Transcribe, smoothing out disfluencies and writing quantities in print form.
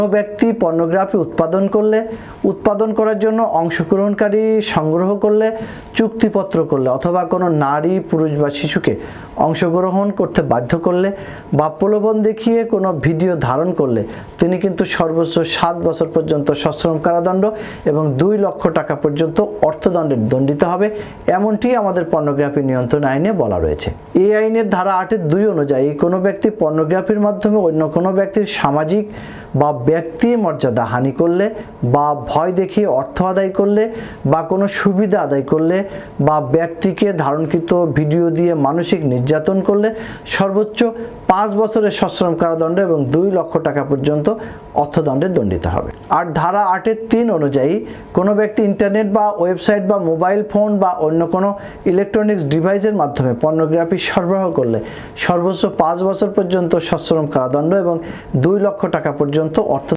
কোনো ব্যক্তি পর্নোগ্রাফি উৎপাদন করার জন্য অংশগ্রহণকারী সংগ্রহ করলে, চুক্তিপত্র করলে অথবা কোনো নারী, পুরুষ বা শিশুকে অংশগ্রহণ করতে বাধ্য করলে বা প্রলোভন দেখিয়ে কোনো ভিডিও ধারণ করলে তিনি কিন্তু সর্বোচ্চ 7 বছর পর্যন্ত সশ্রম কারাদণ্ড এবং 2 লক্ষ টাকা পর্যন্ত অর্থদণ্ডে দণ্ডিত হবে, এমনটি আমাদের পর্নোগ্রাফি নিয়ন্ত্রণ আইনে বলা রয়েছে। এই আইনের ধারা 8(2) অনুযায়ী কোনো ব্যক্তি পর্নোগ্রাফির মাধ্যমে অন্য কোনো ব্যক্তির সামাজিক বা ব্যক্তি মর্যাদা হানি করলে বা ভয় দেখিয়ে অর্থ আদায় করলে বা কোনো সুবিধা আদায় করলে বা ব্যক্তিকে ধারণকৃত ভিডিও দিয়ে মানসিক নির্যাতন করলে সর্বোচ্চ 5 বছরের সশ্রম কারাদণ্ড এবং 2 লক্ষ টাকা পর্যন্ত অর্থদণ্ডে দণ্ডিত হবে। আর ধারা 8(3) অনুযায়ী কোনো ব্যক্তি ইন্টারনেট বা ওয়েবসাইট বা মোবাইল ফোন বা অন্য কোনো ইলেকট্রনিক্স ডিভাইসের মাধ্যমে পর্নোগ্রাফি সরবরাহ করলে সর্বোচ্চ 5 বছর পর্যন্ত সশ্রম কারাদণ্ড এবং 2 লক্ষ টাকা পর্যন্ত অর্থ